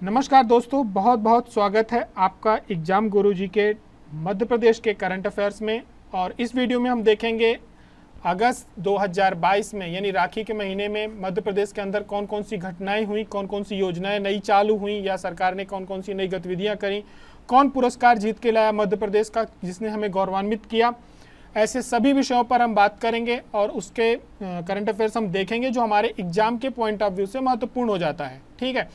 नमस्कार दोस्तों, बहुत बहुत स्वागत है आपका एग्जाम गुरुजी के मध्य प्रदेश के करंट अफेयर्स में। और इस वीडियो में हम देखेंगे अगस्त 2022 में यानी राखी के महीने में मध्य प्रदेश के अंदर कौन कौन सी घटनाएं हुई, कौन कौन सी योजनाएं नई चालू हुई या सरकार ने कौन कौन सी नई गतिविधियां करी, कौन पुरस्कार जीत के लाया मध्य प्रदेश का जिसने हमें गौरवान्वित किया। ऐसे सभी विषयों पर हम बात करेंगे और उसके करंट अफेयर्स हम देखेंगे जो हमारे एग्जाम के पॉइंट ऑफ व्यू से महत्वपूर्ण हो जाता है। ठीक है,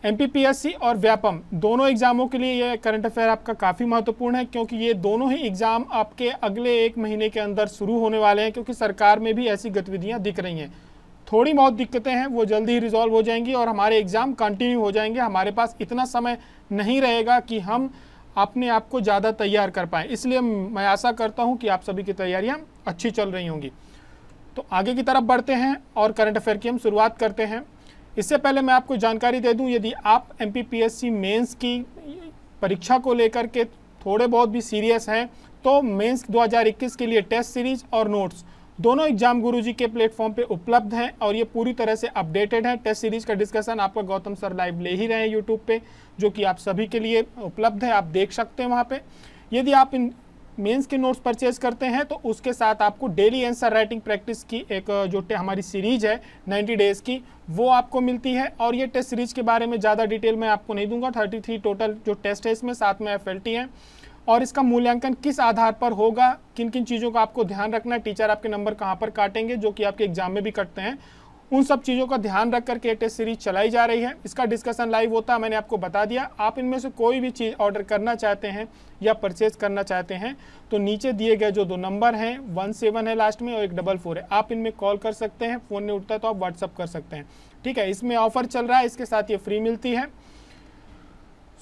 एमपीपीएससी और व्यापम दोनों एग्जामों के लिए ये करंट अफेयर आपका काफ़ी महत्वपूर्ण है, क्योंकि ये दोनों ही एग्जाम आपके अगले एक महीने के अंदर शुरू होने वाले हैं, क्योंकि सरकार में भी ऐसी गतिविधियां दिख रही हैं। थोड़ी बहुत दिक्कतें हैं, वो जल्दी ही रिजॉल्व हो जाएंगी और हमारे एग्जाम कंटिन्यू हो जाएंगे। हमारे पास इतना समय नहीं रहेगा कि हम अपने आप को ज़्यादा तैयार कर पाएँ, इसलिए मैं आशा करता हूँ कि आप सभी की तैयारियाँ अच्छी चल रही होंगी। तो आगे की तरफ बढ़ते हैं और करंट अफेयर की हम शुरुआत करते हैं। इससे पहले मैं आपको जानकारी दे दूं, यदि आप एमपीपीएससी मेंस की परीक्षा को लेकर के थोड़े बहुत भी सीरियस हैं तो मेंस 2021 के लिए टेस्ट सीरीज और नोट्स दोनों एग्जाम गुरुजी के प्लेटफॉर्म पे उपलब्ध हैं और ये पूरी तरह से अपडेटेड है। टेस्ट सीरीज का डिस्कशन आपका गौतम सर लाइव ले ही रहे हैं यूट्यूब पे, जो कि आप सभी के लिए उपलब्ध है, आप देख सकते हैं वहाँ पे। यदि आप इन मेंस के नोट्स परचेज करते हैं तो उसके साथ आपको डेली आंसर राइटिंग प्रैक्टिस की एक जो हमारी सीरीज है 90 डेज की, वो आपको मिलती है। और ये टेस्ट सीरीज के बारे में ज़्यादा डिटेल मैं आपको नहीं दूंगा। 33 टोटल जो टेस्ट है इसमें, साथ में एफएलटी हैं और इसका मूल्यांकन किस आधार पर होगा, किन किन चीज़ों का आपको ध्यान रखना है, टीचर आपके नंबर कहाँ पर काटेंगे जो कि आपके एग्जाम में भी कटते हैं, उन सब चीज़ों का ध्यान रख करके टेस्ट सीरीज चलाई जा रही है। इसका डिस्कशन लाइव होता है, मैंने आपको बता दिया। आप इनमें से कोई भी चीज़ ऑर्डर करना चाहते हैं या परचेज करना चाहते हैं तो नीचे दिए गए जो दो नंबर हैं, 17 है लास्ट में और 144 है, आप इनमें कॉल कर सकते हैं। फ़ोन नहीं उठता है तो आप व्हाट्सअप कर सकते हैं। ठीक है, इसमें ऑफर चल रहा है, इसके साथ ये फ्री मिलती है।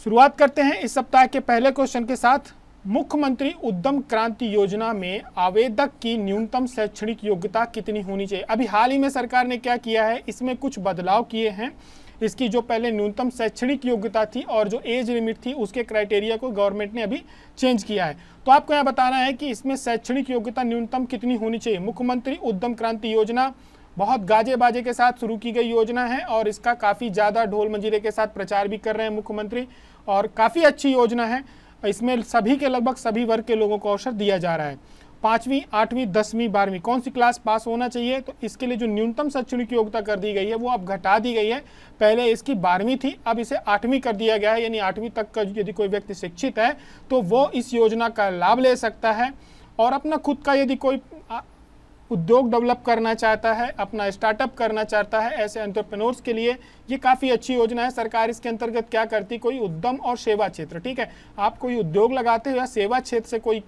शुरुआत करते हैं इस सप्ताह के पहले क्वेश्चन के साथ। मुख्यमंत्री उद्यम क्रांति योजना में आवेदक की न्यूनतम शैक्षणिक योग्यता कितनी होनी चाहिए? अभी हाल ही में सरकार ने क्या किया है, इसमें कुछ बदलाव किए हैं। इसकी जो पहले न्यूनतम शैक्षणिक योग्यता थी और जो एज लिमिट थी उसके क्राइटेरिया को गवर्नमेंट ने अभी चेंज किया है। तो आपको यहाँ बताना है कि इसमें शैक्षणिक योग्यता न्यूनतम कितनी होनी चाहिए। मुख्यमंत्री उद्यम क्रांति योजना बहुत गाजे बाजे के साथ शुरू की गई योजना है और इसका काफ़ी ज़्यादा ढोल मंजीरे के साथ प्रचार भी कर रहे हैं मुख्यमंत्री, और काफ़ी अच्छी योजना है। इसमें सभी के लगभग सभी वर्ग के लोगों को अवसर दिया जा रहा है। 5वीं, 8वीं, 10वीं, 12वीं कौन सी क्लास पास होना चाहिए, तो इसके लिए जो न्यूनतम शैक्षणिक योग्यता कर दी गई है वो अब घटा दी गई है। पहले इसकी 12वीं थी, अब इसे 8वीं कर दिया गया है, यानी 8वीं तक का यदि कोई व्यक्ति शिक्षित है तो वो इस योजना का लाभ ले सकता है। और अपना खुद का यदि कोई उद्योग डेवलप करना चाहता है, अपना स्टार्टअप करना चाहता है, ऐसे एंटरप्रेन्योर्स के लिए ये काफ़ी अच्छी योजना है। सरकार इसके अंतर्गत क्या करती, कोई उद्यम और सेवा क्षेत्र, ठीक है, आप कोई उद्योग लगाते हो या सेवा क्षेत्र से कोई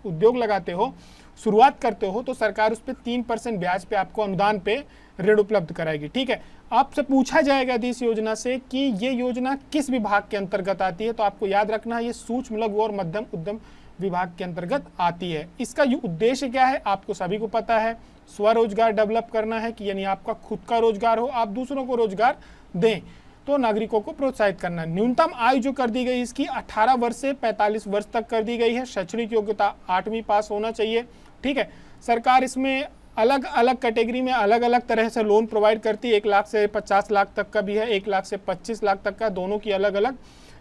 उद्योग लगाते हो, शुरुआत करते हो, तो सरकार उस पर 3% ब्याज पे आपको अनुदान पे ऋण उपलब्ध कराएगी। ठीक है, आपसे पूछा जाएगा यदि इस योजना से कि ये योजना किस विभाग के अंतर्गत आती है, तो आपको याद रखना है ये सूक्ष्म, लघु और मध्यम उद्यम विभाग के अंतर्गत आती है। इसका उद्देश्य क्या है आपको सभी को पता है, स्वरोजगार डेवलप करना है, कि यानी आपका खुद का रोजगार हो, आप दूसरों को रोजगार दें, तो नागरिकों को प्रोत्साहित करना है। न्यूनतम आयु जो कर दी गई इसकी 18 वर्ष से 45 वर्ष तक कर दी गई है। शैक्षणिक योग्यता 8वीं पास होना चाहिए। ठीक है, सरकार इसमें अलग अलग कैटेगरी में अलग अलग तरह से लोन प्रोवाइड करती है। 1 लाख से 50 लाख तक का भी है, 1 लाख से 25 लाख तक का, दोनों की अलग अलग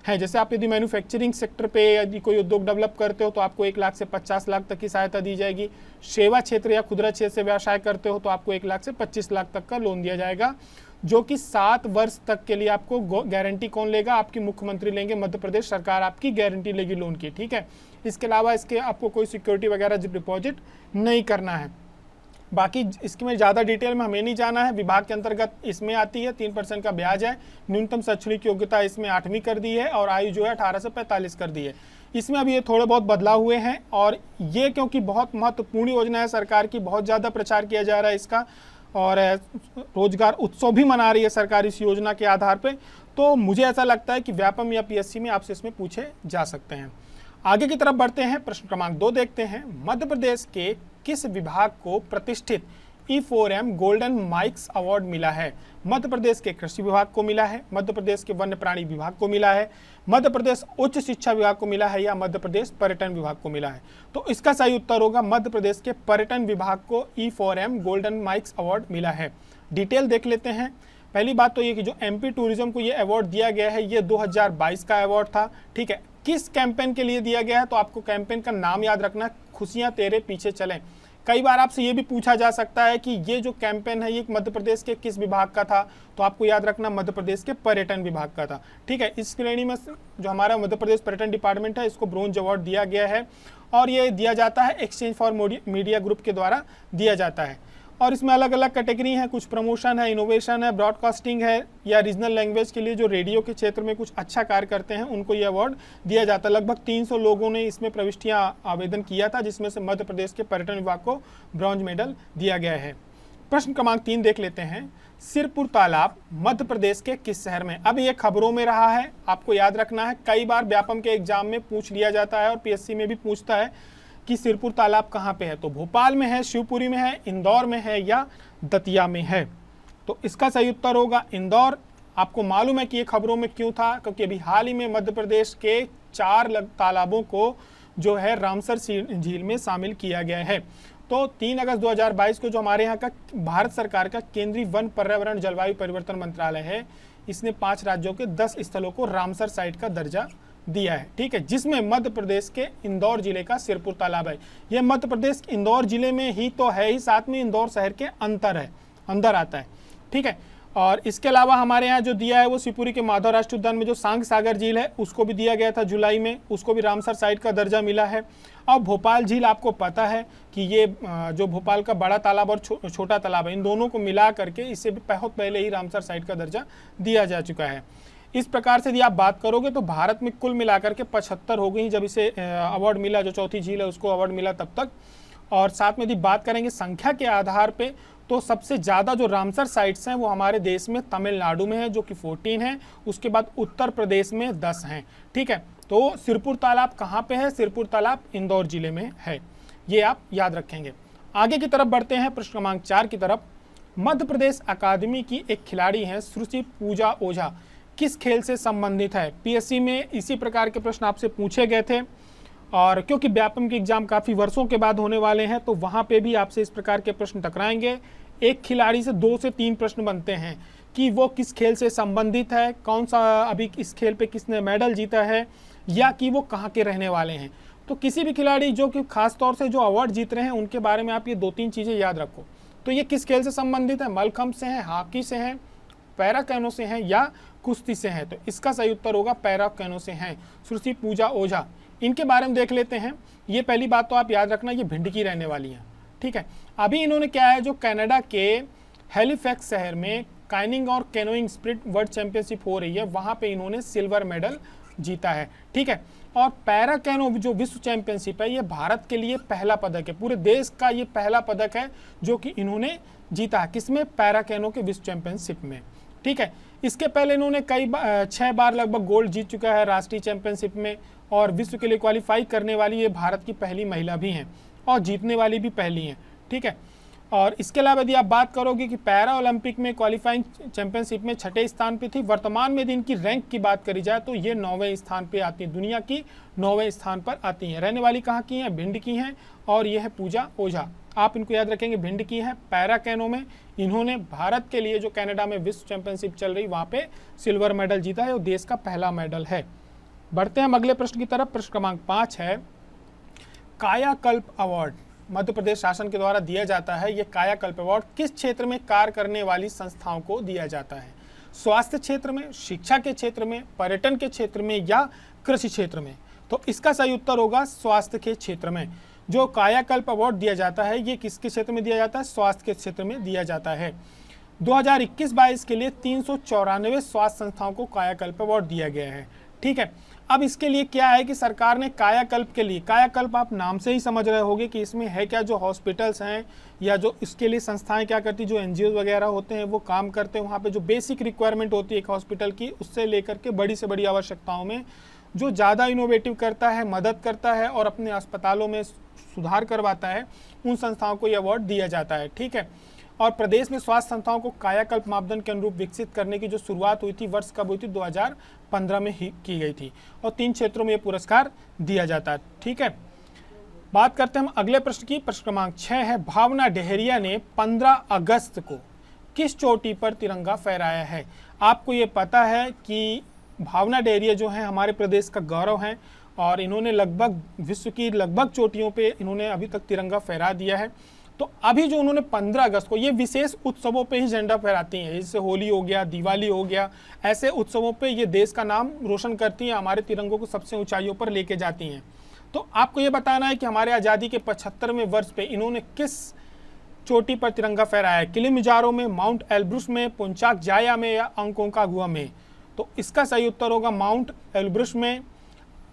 है। जैसे आप यदि मैन्युफैक्चरिंग सेक्टर पे यदि कोई उद्योग डेवलप करते हो तो आपको 1 लाख से 50 लाख तक की सहायता दी जाएगी। सेवा क्षेत्र या खुदरा क्षेत्र से व्यवसाय करते हो तो आपको 1 लाख से 25 लाख तक का लोन दिया जाएगा, जो कि 7 वर्ष तक के लिए आपको गारंटी कौन लेगा, आपकी मुख्यमंत्री लेंगे, मध्य प्रदेश सरकार आपकी गारंटी लेगी लोन की। ठीक है, इसके अलावा इसके आपको कोई सिक्योरिटी वगैरह डिपॉजिट नहीं करना है। बाकी इसकी में ज़्यादा डिटेल में हमें नहीं जाना है। विभाग के अंतर्गत इसमें आती है, 3% का ब्याज है। न्यूनतम शैक्षणिक योग्यता इसमें 8वीं कर दी है और आयु जो है 18 से 45 कर दी है। इसमें अभी ये थोड़े बहुत बदलाव हुए हैं और ये क्योंकि बहुत महत्वपूर्ण योजना है सरकार की, बहुत ज़्यादा प्रचार किया जा रहा है इसका, और रोजगार उत्सव भी मना रही है सरकार इस योजना के आधार पर, तो मुझे ऐसा लगता है कि व्यापम या पीएससी में आपसे इसमें पूछे जा सकते हैं। आगे की तरफ बढ़ते हैं, प्रश्न क्रमांक 2 देखते हैं। मध्य प्रदेश के किस विभाग को प्रतिष्ठित E4M गोल्डन माइक्स अवार्ड मिला है? मध्य प्रदेश के कृषि विभाग को मिला है, मध्य प्रदेश के वन्य प्राणी विभाग को मिला है, मध्य प्रदेश उच्च शिक्षा विभाग को मिला है, या मध्य प्रदेश पर्यटन विभाग को मिला है? तो इसका सही उत्तर होगा मध्य प्रदेश के पर्यटन विभाग को E4M गोल्डन माइक्स अवार्ड मिला है। डिटेल देख लेते हैं। पहली बात तो ये कि जो एमपी टूरिज्म को ये अवार्ड दिया गया है ये 2022 का अवार्ड था। ठीक है, किस कैंपेन के लिए दिया गया है, तो आपको कैंपेन का नाम याद रखना, खुशियां तेरे पीछे चलें। कई बार आपसे ये भी पूछा जा सकता है कि ये जो कैंपेन है ये मध्य प्रदेश के किस विभाग का था, तो आपको याद रखना मध्य प्रदेश के पर्यटन विभाग का था। ठीक है, इस श्रेणी में जो हमारा मध्य प्रदेश पर्यटन डिपार्टमेंट है इसको ब्रोंज अवार्ड दिया गया है और ये दिया जाता है एक्सचेंज फॉर मीडिया ग्रुप के द्वारा दिया जाता है। और इसमें अलग अलग कैटेगरी हैं, कुछ प्रमोशन है, इनोवेशन है, ब्रॉडकास्टिंग है, या रीजनल लैंग्वेज के लिए जो रेडियो के क्षेत्र में कुछ अच्छा कार्य करते हैं उनको ये अवार्ड दिया जाता है। लगभग 300 लोगों ने इसमें प्रविष्टियां आवेदन किया था, जिसमें से मध्य प्रदेश के पर्यटन विभाग को ब्रॉन्ज मेडल दिया गया है। प्रश्न क्रमांक 3 देख लेते हैं। सिरपुर तालाब मध्य प्रदेश के किस शहर में? अब ये खबरों में रहा है, आपको याद रखना है, कई बार व्यापम के एग्जाम में पूछ लिया जाता है और पीएससी में भी पूछता है कि सिरपुर तालाब कहाँ पे है। तो भोपाल में है, शिवपुरी में है, इंदौर में है या दतिया में है? तो इसका सही उत्तर होगा इंदौर। आपको मालूम है कि ये खबरों में क्यों था, क्योंकि अभी हाल ही में मध्य प्रदेश के 4 तालाबों को जो है रामसर झील में शामिल किया गया है। तो 3 अगस्त 2022 को जो हमारे यहाँ का भारत सरकार का केंद्रीय वन पर्यावरण जलवायु परिवर्तन मंत्रालय है, इसने 5 राज्यों के 10 स्थलों को रामसर साइट का दर्जा दिया है। ठीक है, जिसमें मध्य प्रदेश के इंदौर जिले का सिरपुर तालाब है। यह मध्य प्रदेश इंदौर जिले में ही तो है ही, साथ में इंदौर शहर के अंदर आता है। ठीक है, और इसके अलावा हमारे यहाँ जो दिया है वो शिवपुरी के माधव राष्ट्रीय उद्यान में जो सांग सागर झील है उसको भी दिया गया था जुलाई में, उसको भी रामसर साइट का दर्जा मिला है। और भोपाल झील आपको पता है कि ये जो भोपाल का बड़ा तालाब और छोटा तालाब है, इन दोनों को मिला करके इसे भी बहुत पहले ही रामसर साइट का दर्जा दिया जा चुका है। इस प्रकार से यदि आप बात करोगे तो भारत में कुल मिलाकर के 75 हो गई जब इसे अवार्ड मिला, जो चौथी झील है उसको अवार्ड मिला तब तक। और साथ में यदि बात करेंगे संख्या के आधार पे तो सबसे ज़्यादा जो रामसर साइट्स हैं वो हमारे देश में तमिलनाडु में है जो कि 14 है, उसके बाद उत्तर प्रदेश में 10 हैं। ठीक है, तो सिरपुर तालाब कहाँ पे है? सिरपुर तालाब इंदौर जिले में है, ये आप याद रखेंगे। आगे की तरफ बढ़ते हैं प्रश्न क्रमांक 4 की तरफ। मध्य प्रदेश अकादमी की एक खिलाड़ी हैं सुश्री पूजा ओझा, किस खेल से संबंधित है? पीएससी में इसी प्रकार के प्रश्न आपसे पूछे गए थे और क्योंकि व्यापम के एग्जाम काफ़ी वर्षों के बाद होने वाले हैं तो वहाँ पे भी आपसे इस प्रकार के प्रश्न टकराएंगे। एक खिलाड़ी से 2 से 3 प्रश्न बनते हैं कि वो किस खेल से संबंधित है, कौन सा अभी इस खेल पे किसने मेडल जीता है, या कि वो कहाँ के रहने वाले हैं। तो किसी भी खिलाड़ी जो कि खास तौर से जो अवार्ड जीत रहे हैं उनके बारे में आप ये 2-3 चीज़ें याद रखो। तो ये किस खेल से संबंधित है? मलखम्ब से है, हॉकी से है, पैरा कैनो से हैं या कुश्ती से हैं? तो इसका सही उत्तर होगा पैरा कैनो से हैं, सुश्री पूजा ओझा। इनके बारे में देख लेते हैं। ये पहली बात तो आप याद रखना, ये भिंड की रहने वाली हैं। ठीक है, अभी इन्होंने क्या है, जो कनाडा के हैलिफैक्स शहर में काइनिंग और कैनोइंग स्प्रिट वर्ल्ड चैंपियनशिप हो रही है, वहाँ पे इन्होंने सिल्वर मेडल जीता है। ठीक है, और पैरा कैनो जो विश्व चैंपियनशिप है ये भारत के लिए पहला पदक है, पूरे देश का ये पहला पदक है जो कि इन्होंने जीता है। किसमें? पैरा कैनो के विश्व चैंपियनशिप में। ठीक है, इसके पहले इन्होंने 6 बार लगभग गोल्ड जीत चुका है राष्ट्रीय चैंपियनशिप में, और विश्व के लिए क्वालिफाई करने वाली ये भारत की पहली महिला भी हैं और जीतने वाली भी पहली हैं। ठीक है, और इसके अलावा यदि आप बात करोगे कि पैरा ओलंपिक में क्वालिफाइंग चैंपियनशिप में 6ठे स्थान पे थी, वर्तमान में यदि इनकी रैंक की बात करी जाए तो ये 9वें स्थान पे आती है, दुनिया की 9वें स्थान पर आती हैं। रहने वाली कहाँ की हैं? भिंड की हैं, और ये है पूजा ओझा। आप इनको याद रखेंगे, भिंड की है। पैरा कैनो में इन्होंने भारत के लिए जो कनाडा में विश्व चैंपियनशिप चल रही वहाँ पे सिल्वर मेडल जीता है और देश का पहला मेडल है। बढ़ते हैं हम अगले प्रश्न की तरफ। प्रश्न क्रमांक 5 है, कायाकल्प अवार्ड मध्य प्रदेश शासन के द्वारा दिया जाता है। ये कायाकल्प अवार्ड किस क्षेत्र में कार्य करने वाली संस्थाओं को दिया जाता है? स्वास्थ्य क्षेत्र में, शिक्षा के क्षेत्र में, पर्यटन के क्षेत्र में या कृषि क्षेत्र में? तो इसका सही उत्तर होगा स्वास्थ्य के क्षेत्र में। जो कायाकल्प अवार्ड दिया जाता है ये किसके क्षेत्र में दिया जाता है? स्वास्थ्य के क्षेत्र में दिया जाता है। 2021-22 के लिए 394 स्वास्थ्य संस्थाओं को कायाकल्प अवार्ड दिया गया है। ठीक है, अब इसके लिए क्या है कि सरकार ने कायाकल्प के लिए, कायाकल्प आप नाम से ही समझ रहे होंगे कि इसमें है क्या, जो हॉस्पिटल्स हैं या जो इसके लिए संस्थाएं क्या करती, जो एनजीओ वगैरह होते हैं वो काम करते हैं, वहाँ पे जो बेसिक रिक्वायरमेंट होती है एक हॉस्पिटल की, उससे लेकर के बड़ी से बड़ी आवश्यकताओं में जो ज़्यादा इनोवेटिव करता है, मदद करता है और अपने अस्पतालों में सुधार करवाता है, उन संस्थाओं को ये अवार्ड दिया जाता है। ठीक है, और प्रदेश में स्वास्थ्य संस्थाओं को कायाकल्प मापदंड के अनुरूप विकसित करने की जो शुरुआत हुई थी, वर्ष कब हुई थी? 2015 में ही की गई थी, और 3 क्षेत्रों में ये पुरस्कार दिया जाता है। ठीक है, बात करते हैं हम अगले प्रश्न की। प्रश्न क्रमांक 6 है, भावना डेहरिया ने 15 अगस्त को किस चोटी पर तिरंगा फहराया है। आपको ये पता है कि भावना डेहरिया जो है हमारे प्रदेश का गौरव है और इन्होंने लगभग विश्व की लगभग चोटियों पे इन्होंने अभी तक तिरंगा फहरा दिया है। तो अभी जो उन्होंने 15 अगस्त को, ये विशेष उत्सवों पे ही झंडा फहराती हैं, जैसे होली हो गया, दिवाली हो गया, ऐसे उत्सवों पे ये देश का नाम रोशन करती हैं, हमारे तिरंगों को सबसे ऊंचाइयों पर लेके जाती हैं। तो आपको ये बताना है कि हमारे आज़ादी के 75वें वर्ष पे इन्होंने किस चोटी पर तिरंगा फहराया है। किलिमंजारो में, माउंट एल्ब्रुस में, पुंचाक जाया में या अंकोंकागुआ में। तो इसका सही उत्तर होगा माउंट एल्ब्रुस में।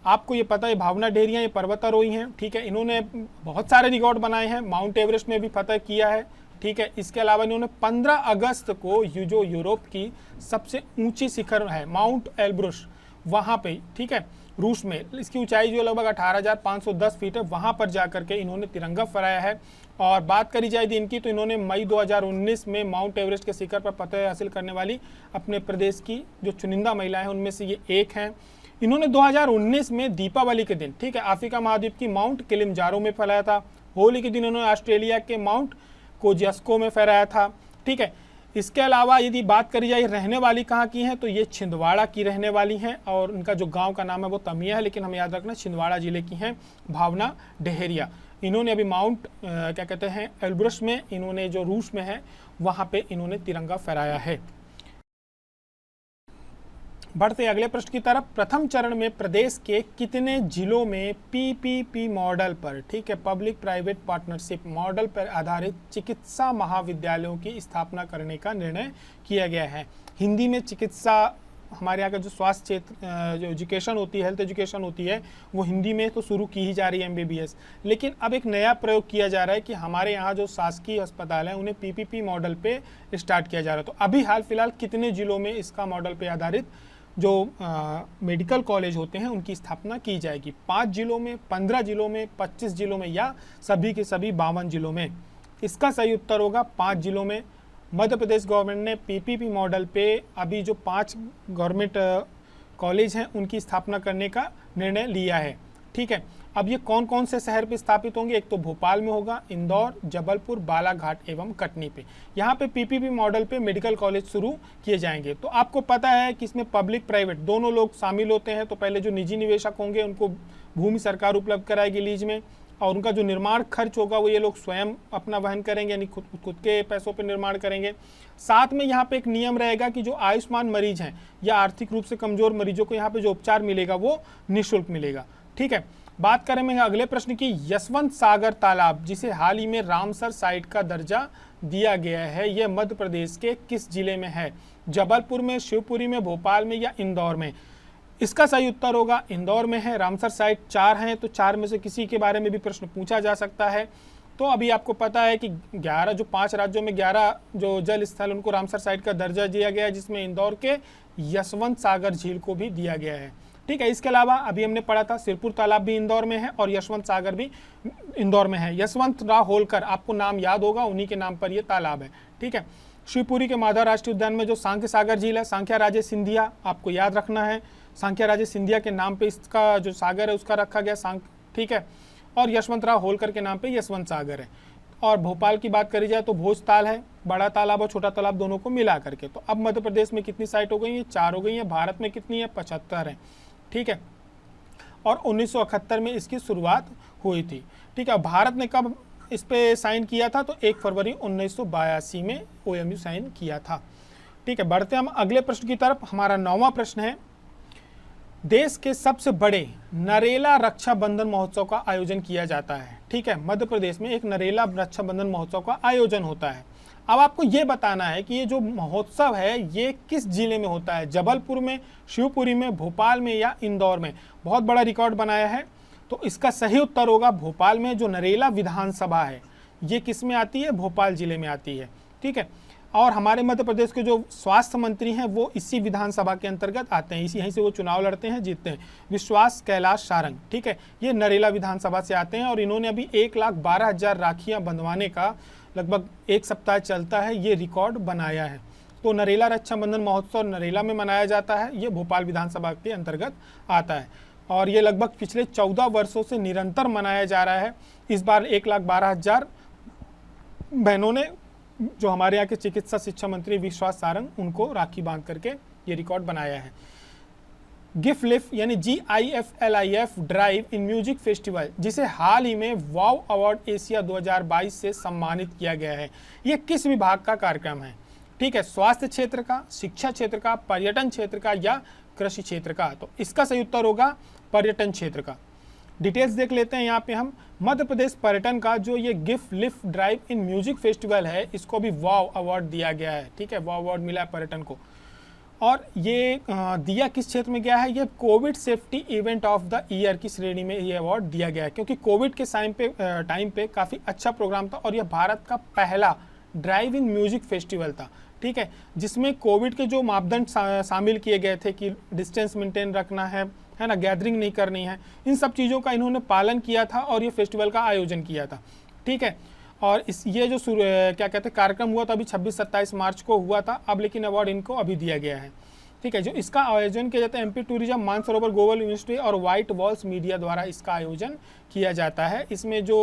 आपको ये पता है भावना डेहरिया ये पर्वतारोही हैं, ठीक है, इन्होंने बहुत सारे रिकॉर्ड बनाए हैं, माउंट एवरेस्ट में भी फतह किया है, ठीक है। इसके अलावा इन्होंने 15 अगस्त को जो यूरोप की सबसे ऊंची शिखर है माउंट एल्ब्रुस, वहाँ पे, ठीक है, रूस में, इसकी ऊंचाई जो लगभग 18,510 फीट है, वहाँ पर जा करके इन्होंने तिरंगा फहराया है। और बात करी जाए दिन की तो इन्होंने मई 2019 में माउंट एवरेस्ट के शिखर पर फतह हासिल करने वाली अपने प्रदेश की जो चुनिंदा महिलाएं हैं उनमें से ये एक हैं। इन्होंने 2019 में दीपावली के दिन, ठीक है, अफ्रीका महाद्वीप की माउंट किलिमंजारो में फहराया था। होली के दिन उन्होंने ऑस्ट्रेलिया के माउंट कोजियास्को में फहराया था, ठीक है। इसके अलावा यदि बात करी जाए रहने वाली कहाँ की हैं तो ये छिंदवाड़ा की रहने वाली हैं और उनका जो गांव का नाम है वो तमिया है, लेकिन हमें याद रखना छिंदवाड़ा जिले की हैं भावना डेहरिया। इन्होंने अभी माउंट क्या कहते हैं एल्ब्रुस में, इन्होंने जो रूस में है वहाँ पे इन्होंने तिरंगा फहराया है। बढ़ते अगले प्रश्न की तरफ। प्रथम चरण में प्रदेश के कितने जिलों में पीपीपी मॉडल पर, ठीक है, पब्लिक प्राइवेट पार्टनरशिप मॉडल पर आधारित चिकित्सा महाविद्यालयों की स्थापना करने का निर्णय किया गया है। हिंदी में चिकित्सा, हमारे यहाँ का जो स्वास्थ्य क्षेत्र जो एजुकेशन होती है, हेल्थ एजुकेशन होती है, वो हिंदी में तो शुरू की ही जा रही है MBBS, लेकिन अब एक नया प्रयोग किया जा रहा है कि हमारे यहाँ जो शासकीय अस्पताल है उन्हें पीपीपी मॉडल पे स्टार्ट किया जा रहा है। तो अभी हाल फिलहाल कितने जिलों में इसका मॉडल पे आधारित जो मेडिकल कॉलेज होते हैं उनकी स्थापना की जाएगी? 5 जिलों में, 15 जिलों में, 25 जिलों में या सभी के सभी 52 जिलों में? इसका सही उत्तर होगा 5 जिलों में। मध्य प्रदेश गवर्नमेंट ने पीपीपी मॉडल पे अभी जो 5 गवर्नमेंट कॉलेज हैं उनकी स्थापना करने का निर्णय लिया है, ठीक है। अब ये कौन कौन से शहर पे स्थापित होंगे? एक तो भोपाल में होगा, इंदौर, जबलपुर, बालाघाट एवं कटनी पे। यहाँ पे पीपीपी मॉडल पे मेडिकल कॉलेज शुरू किए जाएंगे। तो आपको पता है कि इसमें पब्लिक प्राइवेट दोनों लोग शामिल होते हैं। तो पहले जो निजी निवेशक होंगे उनको भूमि सरकार उपलब्ध कराएगी लीज में, और उनका जो निर्माण खर्च होगा वो ये लोग स्वयं अपना वहन करेंगे, यानी खुद के पैसों पर निर्माण करेंगे। साथ में यहाँ पे एक नियम रहेगा कि जो आयुष्मान मरीज हैं या आर्थिक रूप से कमजोर मरीजों को यहाँ पे जो उपचार मिलेगा वो निःशुल्क मिलेगा, ठीक है। बात करें अगले प्रश्न की। यशवंत सागर तालाब, जिसे हाल ही में रामसर साइट का दर्जा दिया गया है, यह मध्य प्रदेश के किस जिले में है? जबलपुर में, शिवपुरी में, भोपाल में या इंदौर में? इसका सही उत्तर होगा इंदौर में है। रामसर साइट 4 हैं, तो 4 में से किसी के बारे में भी प्रश्न पूछा जा सकता है। तो अभी आपको पता है कि 11 जो 5 राज्यों में 11 जो जल स्थल उनको रामसर साइट का दर्जा दिया गया है, जिसमें इंदौर के यशवंत सागर झील को भी दिया गया है, ठीक है। इसके अलावा अभी हमने पढ़ा था सिरपुर तालाब भी इंदौर में है और यशवंत सागर भी इंदौर में है। यशवंतराव होलकर, आपको नाम याद होगा, उन्हीं के नाम पर यह तालाब है, ठीक है। शिवपुरी के माधव राष्ट्रीय उद्यान में जो सांख्य सागर झील है, सांख्या राजे सिंधिया, आपको याद रखना है, सांख्या राजे सिंधिया के नाम पे इसका जो सागर है उसका रखा गया ठीक है। और यशवंतराव होलकर के नाम पे यशवंत सागर है। और भोपाल की बात करी जाए तो भोजताल है, बड़ा तालाब और छोटा तालाब दोनों को मिला करके। तो अब मध्य प्रदेश में कितनी साइट हो गई है? 4 हो गई है। भारत में कितनी है? 75 है, ठीक है। और 1971 में इसकी शुरुआत हुई थी, ठीक है। भारत ने कब इस पे साइन किया था? तो 1 फरवरी 1982 में OMU साइन किया था, ठीक है। बढ़ते हम अगले प्रश्न की तरफ। हमारा 9वां प्रश्न है, देश के सबसे बड़े नरेला रक्षाबंधन महोत्सव का आयोजन किया जाता है, ठीक है। मध्य प्रदेश में एक नरेला रक्षाबंधन महोत्सव का आयोजन होता है। अब आपको ये बताना है कि ये जो महोत्सव है ये किस जिले में होता है? जबलपुर में, शिवपुरी में, भोपाल में या इंदौर में? बहुत बड़ा रिकॉर्ड बनाया है, तो इसका सही उत्तर होगा भोपाल में। जो नरेला विधानसभा है ये किस में आती है? भोपाल जिले में आती है, ठीक है। और हमारे मध्य प्रदेश के जो स्वास्थ्य मंत्री हैं वो इसी विधानसभा के अंतर्गत आते हैं, यहीं से वो चुनाव लड़ते हैं, जीतते हैं। विश्वास कैलाश सारंग, ठीक है, ये नरेला विधानसभा से आते हैं। और इन्होंने अभी 1,12,000 राखियां बंधवाने का लगभग 1 सप्ताह चलता है ये रिकॉर्ड बनाया है। तो नरेला रक्षाबंधन महोत्सव नरेला में मनाया जाता है, ये भोपाल विधानसभा के अंतर्गत आता है और ये लगभग पिछले 14 वर्षों से निरंतर मनाया जा रहा है। इस बार 1,12,000 बहनों ने जो हमारे यहाँ के चिकित्सा शिक्षा मंत्री विश्वास सारंग, उनको राखी बांध करके ये रिकॉर्ड बनाया है। गिफलिफ यानी GIFLIF drive in music festival, जिसे हाल ही में वाव अवार्ड एशिया 2022 से सम्मानित किया गया है। ये किस विभाग का कार्यक्रम है? ठीक है, स्वास्थ्य क्षेत्र का, शिक्षा क्षेत्र का, पर्यटन क्षेत्र का या कृषि क्षेत्र का? तो इसका सही उत्तर होगा पर्यटन क्षेत्र का। डिटेल्स देख लेते हैं यहाँ पे हम। मध्य प्रदेश पर्यटन का जो ये गिफलिफ ड्राइव इन म्यूजिक फेस्टिवल है, इसको भी वाव अवार्ड दिया गया है। ठीक है, वाव अवार्ड मिला है पर्यटन को। और ये दिया किस क्षेत्र में गया है? ये Covid safety event of the year की श्रेणी में ये अवार्ड दिया गया है, क्योंकि कोविड के टाइम पे काफ़ी अच्छा प्रोग्राम था और यह भारत का पहला ड्राइव इन म्यूजिक फेस्टिवल था। ठीक है, जिसमें कोविड के जो मापदंड शामिल किए गए थे कि डिस्टेंस मेंटेन रखना है ना, गैदरिंग नहीं करनी है, इन सब चीज़ों का इन्होंने पालन किया था और ये फेस्टिवल का आयोजन किया था। ठीक है, और ये जो क्या कहते हैं कार्यक्रम हुआ था अभी 26-27 मार्च को हुआ था, अब लेकिन अवार्ड इनको अभी दिया गया है। ठीक है, जो इसका आयोजन किया जाता है MP tourism, Mansarovar global university और व्हाइट वॉल्स मीडिया द्वारा इसका आयोजन किया जाता है। इसमें जो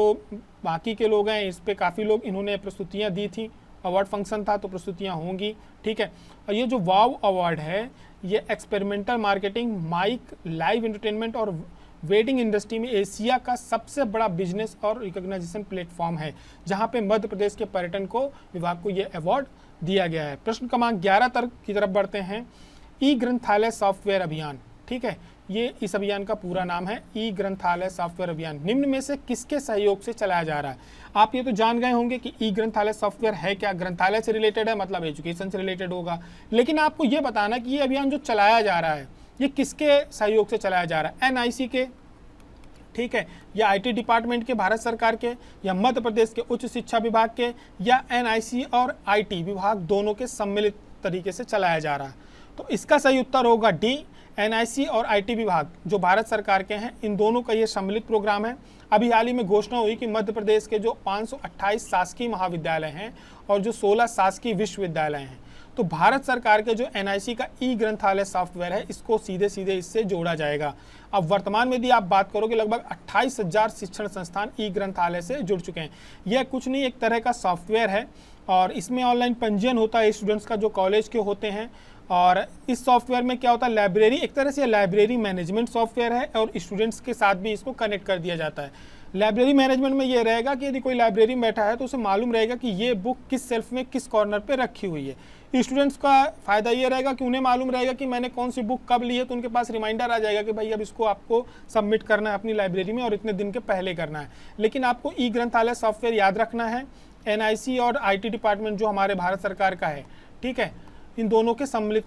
बाकी के लोग हैं, इस पर काफ़ी लोग इन्होंने प्रस्तुतियाँ दी थी, अवार्ड फंक्शन था तो प्रस्तुतियाँ होंगी। ठीक है, और ये जो वाव अवार्ड है, ये experimental marketing, MICE, live entertainment और वेडिंग इंडस्ट्री में एशिया का सबसे बड़ा बिजनेस और रिकॉग्नाइजेशन प्लेटफॉर्म है, जहां पे मध्य प्रदेश के पर्यटन को विभाग को ये अवार्ड दिया गया है। प्रश्न क्रमांक 11 की तरफ बढ़ते हैं। ई ग्रंथालय सॉफ्टवेयर अभियान, ठीक है, ये इस अभियान का पूरा नाम है, ई ग्रंथालय सॉफ्टवेयर अभियान। निम्न में से किसके सहयोग से चलाया जा रहा है? आप ये तो जान गए होंगे कि ई ग्रंथालय सॉफ्टवेयर है क्या, ग्रंथालय से रिलेटेड है, मतलब एजुकेशन से रिलेटेड होगा। लेकिन आपको ये बताना कि ये अभियान जो चलाया जा रहा है, ये किसके सहयोग से चलाया जा रहा है? NIC के, ठीक है, या IT डिपार्टमेंट के, भारत सरकार के, या मध्य प्रदेश के उच्च शिक्षा विभाग के, या NIC और IT विभाग दोनों के सम्मिलित तरीके से चलाया जा रहा है? तो इसका सही उत्तर होगा D, NIC और IT विभाग जो भारत सरकार के हैं, इन दोनों का ये सम्मिलित प्रोग्राम है। अभी हाल ही में घोषणा हुई कि मध्य प्रदेश के जो 528 शासकीय महाविद्यालय हैं और जो 16 शासकीय विश्वविद्यालय हैं, तो भारत सरकार के जो NIC का ई ग्रंथालय सॉफ्टवेयर है, इसको सीधे सीधे इससे जोड़ा जाएगा। अब वर्तमान में यदि आप बात करोगे, लगभग 28,000 शिक्षण संस्थान ई ग्रंथालय से जुड़ चुके हैं। यह कुछ नहीं, एक तरह का सॉफ्टवेयर है और इसमें ऑनलाइन पंजीयन होता है स्टूडेंट्स का, जो कॉलेज के होते हैं। और इस सॉफ्टवेयर में क्या होता है, लाइब्रेरी, एक तरह से लाइब्रेरी मैनेजमेंट सॉफ्टवेयर है और स्टूडेंट्स के साथ भी इसको कनेक्ट कर दिया जाता है। लाइब्रेरी मैनेजमेंट में ये रहेगा कि यदि कोई लाइब्रेरी में बैठा है तो उसे मालूम रहेगा कि ये बुक किस शेल्फ में किस कॉर्नर पे रखी हुई है। स्टूडेंट्स का फ़ायदा ये रहेगा कि उन्हें मालूम रहेगा कि मैंने कौन सी बुक कब ली है, तो उनके पास रिमाइंडर आ जाएगा कि भाई अब इसको आपको सबमिट करना है अपनी लाइब्रेरी में और इतने दिन के पहले करना है। लेकिन आपको ई ग्रंथालय सॉफ्टवेयर याद रखना है, NIC और IT डिपार्टमेंट जो हमारे भारत सरकार का है, ठीक है, इन दोनों के सम्मिलित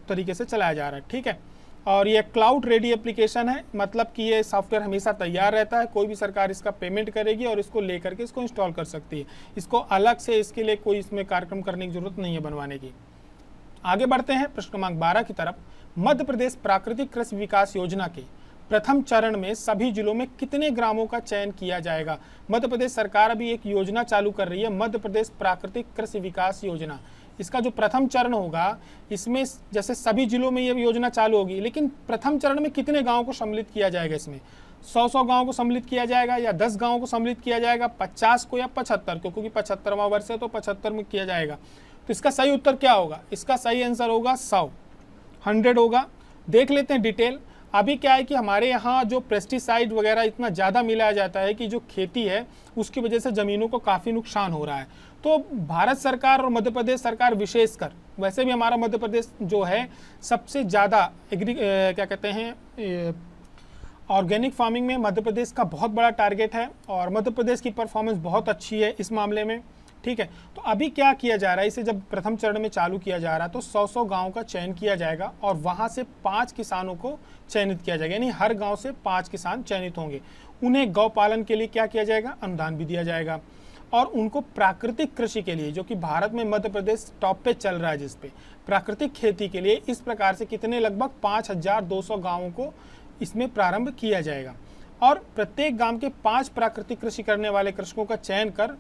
तरीके से चलाया जा रहा है। ठीक है, और ये क्लाउड रेडी एप्लीकेशन है, मतलब कि ये सॉफ्टवेयर हमेशा तैयार रहता है, कोई भी सरकार इसका पेमेंट करेगी और इसको लेकर के इसको इंस्टॉल कर सकती है। इसको अलग से इसके लिए कोई इसमें कार्यक्रम करने की जरूरत नहीं है बनवाने की। आगे बढ़ते हैं प्रश्न क्रमांक 12 की तरफ। मध्य प्रदेश प्राकृतिक कृषि विकास योजना के प्रथम चरण में सभी जिलों में कितने ग्रामों का चयन किया जाएगा? मध्य प्रदेश सरकार अभी एक योजना चालू कर रही है, मध्य प्रदेश प्राकृतिक कृषि विकास योजना। इसका जो प्रथम चरण होगा, इसमें जैसे सभी जिलों में ये योजना चालू होगी, लेकिन प्रथम चरण में कितने गांवों को सम्मिलित किया जाएगा? इसमें 100 गांवों को सम्मिलित किया जाएगा या 10 गांवों को सम्मिलित किया जाएगा, 50 को या 75 को, क्योंकि 75वां वर्ष है तो 75 में किया जाएगा। तो इसका सही उत्तर क्या होगा? इसका सही आंसर होगा 100 होगा। देख लेते हैं डिटेल। अभी क्या है कि हमारे यहाँ जो पेस्टिसाइड वगैरह इतना ज़्यादा मिलाया जाता है कि जो खेती है उसकी वजह से ज़मीनों को काफ़ी नुकसान हो रहा है। तो भारत सरकार और मध्य प्रदेश सरकार विशेषकर, वैसे भी हमारा मध्य प्रदेश जो है सबसे ज़्यादा क्या कहते हैं ऑर्गेनिक फार्मिंग में मध्य प्रदेश का बहुत बड़ा टारगेट है और मध्य प्रदेश की परफॉर्मेंस बहुत अच्छी है इस मामले में। ठीक है, तो अभी क्या किया जा रहा है, इसे जब प्रथम चरण में चालू किया जा रहा है तो 100 गाँव का चयन किया जाएगा और वहाँ से 5 किसानों को चयनित किया जाएगा, यानी हर गाँव से 5 किसान चयनित होंगे। उन्हें गौ पालन के लिए क्या किया जाएगा, अनुदान भी दिया जाएगा और उनको प्राकृतिक कृषि के लिए, जो कि भारत में मध्य प्रदेश टॉप पे चल रहा है, जिस पे प्राकृतिक खेती के लिए इस प्रकार से कितने लगभग 5200 गाँवों को इसमें प्रारंभ किया जाएगा और प्रत्येक गांव के 5 प्राकृतिक कृषि करने वाले कृषकों का चयन कर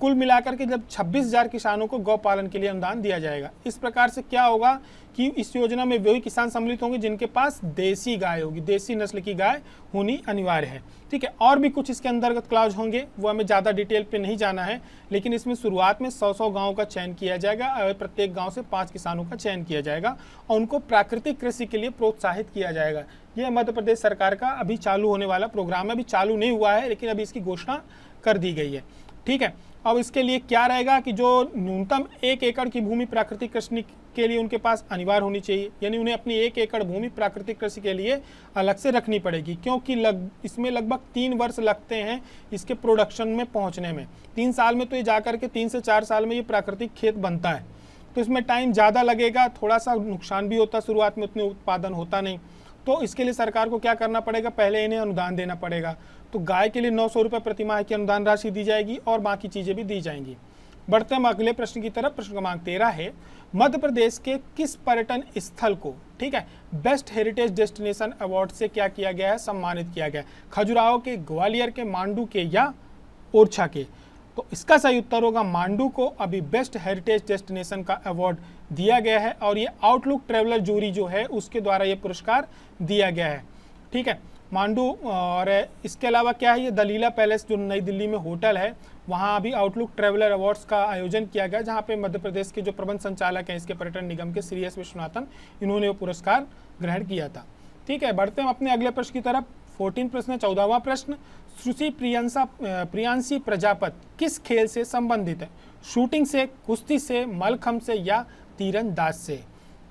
कुल मिलाकर के जब 26,000 किसानों को गौपालन के लिए अनुदान दिया जाएगा। इस प्रकार से क्या होगा कि इस योजना में वही किसान सम्मिलित होंगे जिनके पास देसी गाय होगी, देसी नस्ल की गाय होनी अनिवार्य है। ठीक है, और भी कुछ इसके अंतर्गत क्लाउज होंगे, वो हमें ज़्यादा डिटेल पे नहीं जाना है, लेकिन इसमें शुरुआत में 100-100 गाँव का चयन किया जाएगा और प्रत्येक गाँव से 5 किसानों का चयन किया जाएगा और उनको प्राकृतिक कृषि के लिए प्रोत्साहित किया जाएगा। यह मध्य प्रदेश सरकार का अभी चालू होने वाला प्रोग्राम है, अभी चालू नहीं हुआ है लेकिन अभी इसकी घोषणा कर दी गई है। ठीक है, अब इसके लिए क्या रहेगा कि जो न्यूनतम 1 एकड़ की भूमि प्राकृतिक कृषि के लिए उनके पास अनिवार्य होनी चाहिए, यानी उन्हें अपनी 1 एकड़ भूमि प्राकृतिक कृषि के लिए अलग से रखनी पड़ेगी, क्योंकि इसमें लगभग 3 वर्ष लगते हैं इसके प्रोडक्शन में पहुंचने में। 3 साल में तो ये जाकर के 3 से 4 साल में ये प्राकृतिक खेत बनता है, तो इसमें टाइम ज़्यादा लगेगा, थोड़ा सा नुकसान भी होता, शुरुआत में उतने उत्पादन होता नहीं। तो इसके लिए सरकार को क्या करना पड़ेगा, पहले इन्हें अनुदान देना पड़ेगा। तो गाय के लिए 900 रुपये प्रति माह की अनुदान राशि दी जाएगी और बाकी चीज़ें भी दी जाएंगी। बढ़ते हम अगले प्रश्न की तरफ। प्रश्न क्रमांक 13 है, मध्य प्रदेश के किस पर्यटन स्थल को, ठीक है, बेस्ट हेरिटेज डेस्टिनेशन अवार्ड से क्या किया गया है, सम्मानित किया गया है? खजुराहो के, ग्वालियर के, मांडू के या ओरछा के? तो इसका सही उत्तर होगा मांडू को अभी बेस्ट हेरिटेज डेस्टिनेशन का अवार्ड दिया गया है और ये आउटलुक ट्रेवलर जूरी जो है उसके द्वारा ये पुरस्कार दिया गया है। ठीक है, मांडू। और इसके अलावा क्या है, ये दलीला पैलेस जो नई दिल्ली में होटल है, वहाँ अभी आउटलुक ट्रेवलर अवार्ड्स का आयोजन किया गया, जहाँ पे मध्य प्रदेश के जो प्रबंध संचालक हैं इसके पर्यटन निगम के श्री एस विश्वनाथन, इन्होंने वो पुरस्कार ग्रहण किया था। ठीक है, बढ़ते हैं अपने अगले प्रश्न की तरफ। 14 प्रश्न, 14वां प्रश्न, सुश्री प्रियांशी प्रजापत किस खेल से संबंधित है? शूटिंग से, कुश्ती से, मलखम्ब से या तीरंदाज से?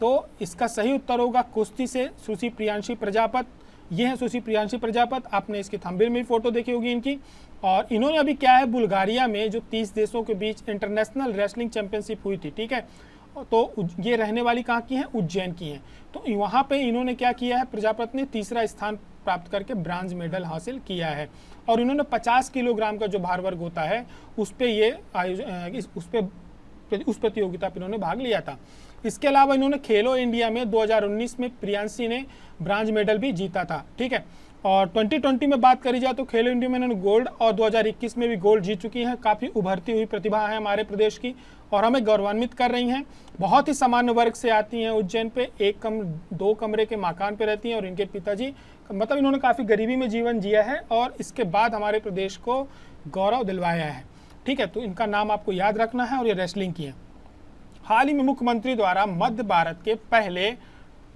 तो इसका सही उत्तर होगा कुश्ती से। सुश्री प्रियांशी प्रजापत, ये है सुश्री प्रियांशी प्रजापत, आपने इसकी थंबनेल में फोटो देखी होगी इनकी। और इन्होंने अभी क्या है, बुल्गारिया में जो 30 देशों के बीच इंटरनेशनल रेसलिंग चैंपियनशिप हुई थी, ठीक है, तो ये रहने वाली कहाँ की हैं, उज्जैन की हैं। तो वहाँ पे इन्होंने क्या किया है, प्रजापत ने तीसरा स्थान प्राप्त करके ब्रांज मेडल हासिल किया है और इन्होंने 50 किलोग्राम का जो भार वर्ग होता है उस पे ये उस प्रतियोगिता पर इन्होंने भाग लिया था। इसके अलावा इन्होंने खेलो इंडिया में 2019 में प्रियांशी ने ब्रांज मेडल भी जीता था। ठीक है, और 2020 में बात करी जाए तो खेलो इंडिया में इन्होंने गोल्ड और 2021 में भी गोल्ड जीत चुकी हैं। काफ़ी उभरती हुई प्रतिभा है हमारे प्रदेश की और हमें गौरवान्वित कर रही हैं। बहुत ही सामान्य वर्ग से आती हैं उज्जैन पे, 2 कमरे के मकान पे रहती हैं और इनके पिताजी, मतलब इन्होंने काफ़ी गरीबी में जीवन जिया है और इसके बाद हमारे प्रदेश को गौरव दिलवाया है। ठीक है, तो इनका नाम आपको याद रखना है और ये रेसलिंग की है। हाल ही में मुख्यमंत्री द्वारा मध्य भारत के पहले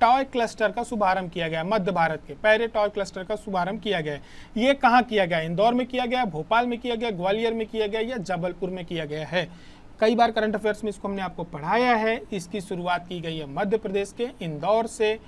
टॉय क्लस्टर का शुभारंभ किया गया। मध्य भारत के पहले टॉय क्लस्टर का शुभारंभ किया गया है। ये कहाँ किया गया? इंदौर में किया गया, भोपाल में किया गया, ग्वालियर में किया गया या जबलपुर में किया गया है? कई बार करंट अफेयर्स में इसको हमने आपको पढ़ाया है। इसकी शुरुआत की गई है मध्य प्रदेश के इंदौर से।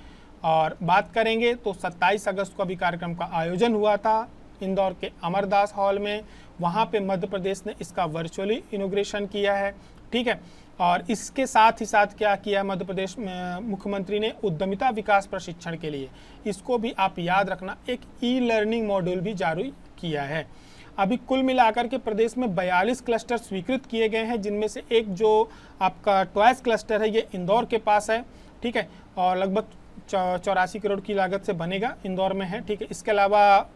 और बात करेंगे तो 27 अगस्त को अभी कार्यक्रम का आयोजन हुआ था इंदौर के अमरदास हॉल में। वहाँ पे मध्य प्रदेश ने इसका वर्चुअली इनॉग्रेशन किया है। ठीक है, और इसके साथ ही साथ क्या किया मध्य प्रदेश में मुख्यमंत्री ने, उद्यमिता विकास प्रशिक्षण के लिए, इसको भी आप याद रखना, एक ई लर्निंग मॉड्यूल भी जारी किया है। अभी कुल मिलाकर के प्रदेश में 42 क्लस्टर स्वीकृत किए गए हैं, जिनमें से एक जो आपका टॉयज क्लस्टर है ये इंदौर के पास है। ठीक है, और लगभग 84 करोड़ की लागत से बनेगा, इंदौर में है। ठीक है, इसके अलावा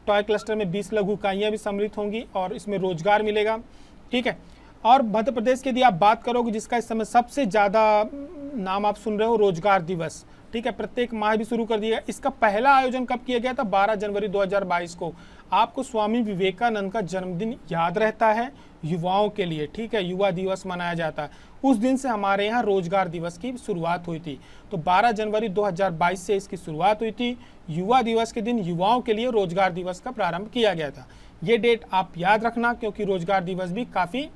टॉय क्लस्टर में 20 लघु इकाइयाँ भी सम्मिलित होंगी और इसमें रोजगार मिलेगा। ठीक है, और मध्य प्रदेश की यदि आप बात करोगे जिसका इस समय सबसे ज़्यादा नाम आप सुन रहे हो, रोजगार दिवस। ठीक है, प्रत्येक माह भी शुरू कर दिया। इसका पहला आयोजन कब किया गया था? 12 जनवरी 2022 को। आपको स्वामी विवेकानंद का जन्मदिन याद रहता है युवाओं के लिए। ठीक है, युवा दिवस मनाया जाता है। उस दिन से हमारे यहाँ रोजगार दिवस की शुरुआत हुई थी। तो 12 जनवरी 2022 से इसकी शुरुआत हुई थी। युवा दिवस के दिन युवाओं के लिए रोजगार दिवस का प्रारंभ किया गया था। ये डेट आप याद रखना, क्योंकि रोजगार दिवस भी काफ़ी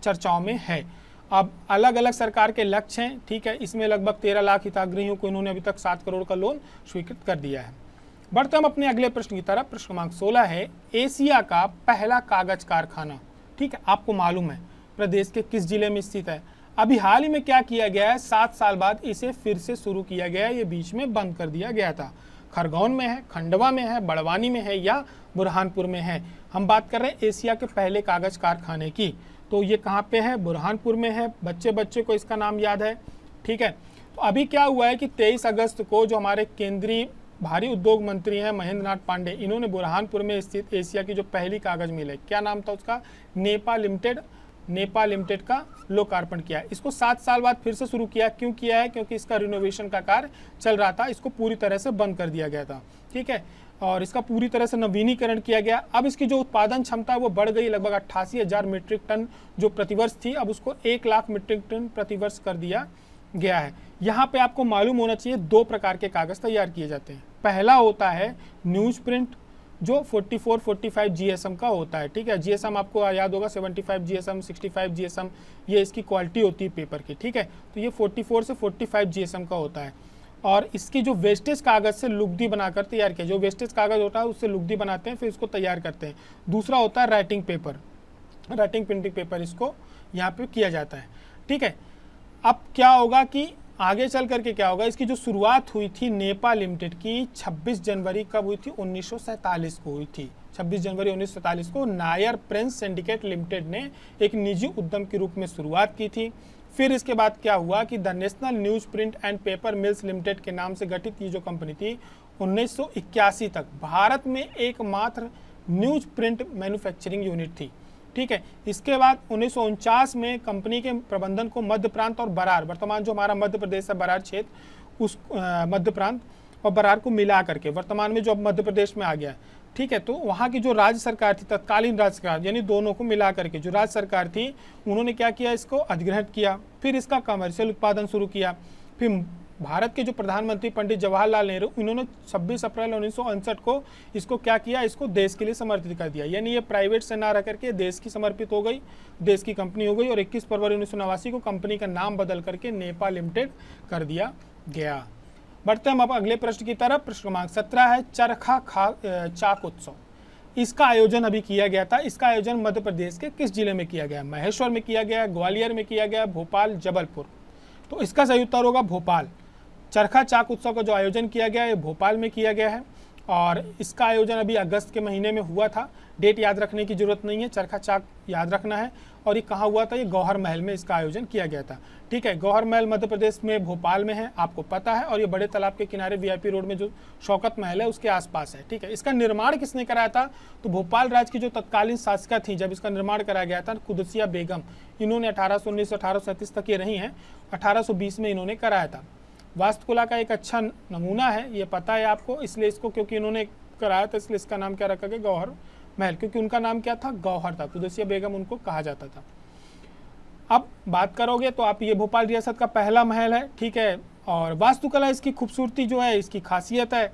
चर्चाओं में है। अब अलग अलग सरकार के लक्ष्य हैं। ठीक है, इसमें लगभग 13 लाख हितग्राहियों को इन्होंने अभी तक 7 करोड़ का लोन स्वीकृत कर दिया है। बढ़ते हम अपने अगले प्रश्न की तरफ। प्रश्न क्रमांक 16 है, एशिया का पहला कागज कारखाना, ठीक है, आपको मालूम है प्रदेश के किस जिले में स्थित है? अभी हाल ही में क्या किया गया है, 7 साल बाद इसे फिर से शुरू किया गया है। ये बीच में बंद कर दिया गया था। खरगोन में है, खंडवा में है, बड़वानी में है या बुरहानपुर में है? हम बात कर रहे हैं एशिया के पहले कागज कारखाने की। तो ये कहाँ पे है? बुरहानपुर में है। बच्चे को इसका नाम याद है। ठीक है, तो अभी क्या हुआ है कि 23 अगस्त को जो हमारे केंद्रीय भारी उद्योग मंत्री हैं महेंद्र नाथ पांडे, इन्होंने बुरहानपुर में स्थित एशिया की जो पहली कागज मिल है, क्या नाम था उसका? नेपा लिमिटेड नेपाल लिमिटेड का लोकार्पण किया। इसको 7 साल बाद फिर से शुरू किया। क्यों किया है? क्योंकि इसका रिनोवेशन का कार्य चल रहा था, इसको पूरी तरह से बंद कर दिया गया था। ठीक है, और इसका पूरी तरह से नवीनीकरण किया गया। अब इसकी जो उत्पादन क्षमता है वो बढ़ गई, लगभग 88,000 मीट्रिक टन जो प्रतिवर्ष थी, अब उसको 1 लाख मीट्रिक टन प्रतिवर्ष कर दिया गया है। यहाँ पे आपको मालूम होना चाहिए 2 प्रकार के कागज़ तैयार किए जाते हैं। पहला होता है न्यूज़ प्रिंट जो 44-45 GSM का होता है। ठीक है, GSM आपको याद होगा 75 GSM, 65 GSM, ये इसकी क्वालिटी होती है पेपर की। ठीक है, तो ये 44 से 45 GSM का होता है। और इसकी जो वेस्टेज कागज़ से लुगदी बनाकर तैयार किया, जो वेस्टेज कागज़ होता है उससे लुगदी बनाते हैं, फिर इसको तैयार करते हैं। दूसरा होता है writing paper, writing printing paper, इसको यहाँ पे किया जाता है। ठीक है, अब क्या होगा कि आगे चल करके क्या होगा, इसकी जो शुरुआत हुई थी नेपाल लिमिटेड की 26 जनवरी कब हुई थी? 1947 को हुई थी। 26 जनवरी 1947 को नायर प्रिंस सिंडिकेट लिमिटेड ने एक निजी उद्यम के रूप में शुरुआत की थी। फिर इसके बाद क्या हुआ कि the national news print and paper mills limited के नाम से गठित ये जो कंपनी थी 1981 तक भारत में एकमात्र न्यूज़ प्रिंट मैन्युफैक्चरिंग यूनिट थी। ठीक है, इसके बाद 1949 में कंपनी के प्रबंधन को मध्य प्रांत और बरार, वर्तमान जो हमारा मध्य प्रदेश है बरार क्षेत्र, उस मध्य प्रांत और बरार को मिला करके वर्तमान में जो अब मध्य प्रदेश में आ गया है। ठीक है, तो वहाँ की जो राज्य सरकार थी, तत्कालीन राज्य सरकार, यानी दोनों को मिला करके जो राज्य सरकार थी, उन्होंने क्या किया, इसको अधिग्रहण किया। फिर इसका कमर्शियल उत्पादन शुरू किया। फिर भारत के जो प्रधानमंत्री पंडित जवाहरलाल नेहरू, इन्होंने 26 अप्रैल 1959 को इसको क्या किया, इसको देश के लिए समर्पित कर दिया। यानी ये प्राइवेट से ना रह करके देश की समर्पित हो गई, देश की कंपनी हो गई। और 21 फरवरी 1989 को कंपनी का नाम बदल करके नेपाल लिमिटेड कर दिया गया। बढ़ते हम अब अगले प्रश्न की तरफ। प्रश्न क्रमांक 17 है चरखा चाक उत्सव। इसका आयोजन अभी किया गया था। इसका आयोजन मध्य प्रदेश के किस जिले में किया गया? महेश्वर में किया गया, ग्वालियर में किया गया, भोपाल, जबलपुर। तो इसका सही उत्तर होगा भोपाल। चरखा चाक उत्सव का जो आयोजन किया गया है भोपाल में किया गया है और इसका आयोजन अभी अगस्त के महीने में हुआ था। डेट याद रखने की जरूरत नहीं है, चरखा चाक याद रखना है। और ये कहाँ हुआ था? ये गौहर महल में इसका आयोजन किया गया था। ठीक है, गौहर महल मध्य प्रदेश में भोपाल में है, आपको पता है। और ये बड़े तालाब के किनारे VIP रोड में जो शौकत महल है उसके आसपास है। ठीक है, इसका निर्माण किसने कराया था? तो भोपाल राज्य की जो तत्कालीन शासिका थी, जब इसका निर्माण कराया गया था, कुदसिया बेगम, इन्होंने 1819 से 1837 तक ये रही हैं। 1820 में इन्होंने कराया था। वास्तुकला का एक अच्छा नमूना है, ये पता है आपको, इसलिए इसको क्योंकि इन्होंने कराया था इसलिए इसका नाम क्या रखा गया? गौहर महल, क्योंकि उनका नाम क्या था? गौहर था। कुदसिया बेगम उनको कहा जाता था। अब बात करोगे तो आप ये भोपाल रियासत का पहला महल है। ठीक है, और वास्तुकला इसकी खूबसूरती जो है, इसकी खासियत है।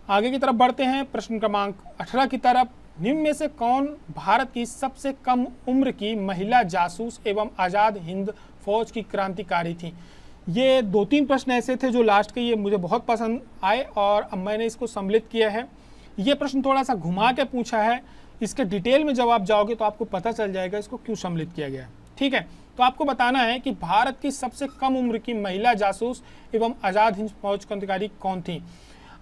आगे की तरफ बढ़ते हैं प्रश्न क्रमांक 18 की तरफ। निम्न में से कौन भारत की सबसे कम उम्र की महिला जासूस एवं आज़ाद हिंद फौज की क्रांतिकारी थी? ये 2-3 प्रश्न ऐसे थे जो लास्ट के ये मुझे बहुत पसंद आए और अब मैंने इसको सम्मिलित किया है। ये प्रश्न थोड़ा सा घुमा के पूछा है, इसके डिटेल में जब आप जाओगे तो आपको पता चल जाएगा इसको क्यों सम्मिलित किया गया है। ठीक है, तो आपको बताना है कि भारत की सबसे कम उम्र की महिला जासूस एवं आज़ाद हिंद फौज क्रांतिकारी कौन थी?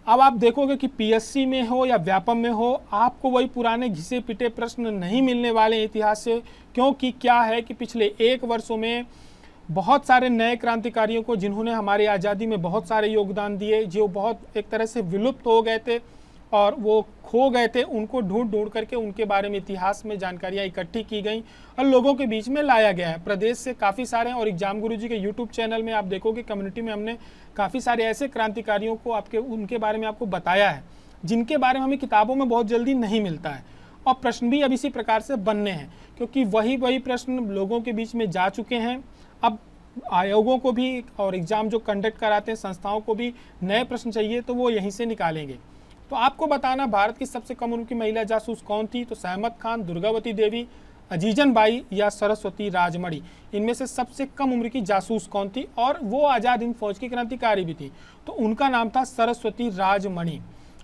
अब आप देखोगे कि PSC में हो या व्यापम में हो, आपको वही पुराने घिसे पिटे प्रश्न नहीं मिलने वाले इतिहास से, क्योंकि क्या है कि पिछले 1 वर्षों में बहुत सारे नए क्रांतिकारियों को, जिन्होंने हमारी आज़ादी में बहुत सारे योगदान दिए, जो बहुत एक तरह से विलुप्त हो गए थे और वो खो गए थे, उनको ढूंढ करके उनके बारे में इतिहास में जानकारियाँ इकट्ठी की गई और लोगों के बीच में लाया गया है। प्रदेश से काफ़ी सारे, और एग्जाम गुरुजी के YouTube चैनल में आप देखोगे कम्युनिटी में हमने काफ़ी सारे ऐसे क्रांतिकारियों को उनके बारे में आपको बताया है, जिनके बारे में हमें किताबों में बहुत जल्दी नहीं मिलता है। और प्रश्न भी अब इसी प्रकार से बनने हैं, क्योंकि वही प्रश्न लोगों के बीच में जा चुके हैं। अब आयोगों को भी और एग्ज़ाम जो कंडक्ट कराते हैं संस्थाओं को भी नए प्रश्न चाहिए, तो वो यहीं से निकालेंगे। तो आपको बताना भारत की सबसे कम उम्र की महिला जासूस कौन थी? तो सहमत खान, दुर्गावती देवी, अजीजन बाई या सरस्वती राजमणि, इनमें से सबसे कम उम्र की जासूस कौन थी? और वो आज़ाद हिंद फौज की क्रांतिकारी भी थी, तो उनका नाम था सरस्वती राजमणि।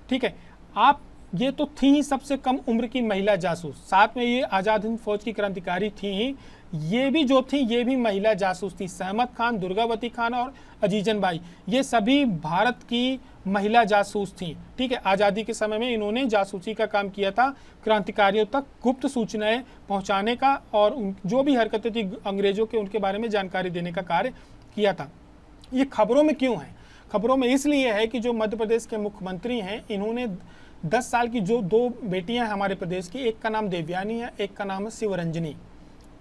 ठीक है, आप ये तो थी ही सबसे कम उम्र की महिला जासूस, साथ में ये आज़ाद हिंद फौज की क्रांतिकारी थी ही, ये भी जो थी ये भी महिला जासूस थी। सहमत खान, दुर्गावती खान और अजीजन बाई, ये सभी भारत की महिला जासूस थी। ठीक है, आज़ादी के समय में इन्होंने जासूसी का काम किया था, क्रांतिकारियों तक गुप्त सूचनाएं पहुंचाने का और जो भी हरकतें थी अंग्रेजों के, उनके बारे में जानकारी देने का कार्य किया था। ये खबरों में क्यों है? खबरों में इसलिए है कि जो मध्य प्रदेश के मुख्यमंत्री हैं, इन्होंने 10 साल की जो 2 बेटियां हैं हमारे प्रदेश की, एक का नाम देवयानी है, एक का नाम है शिवरंजनी।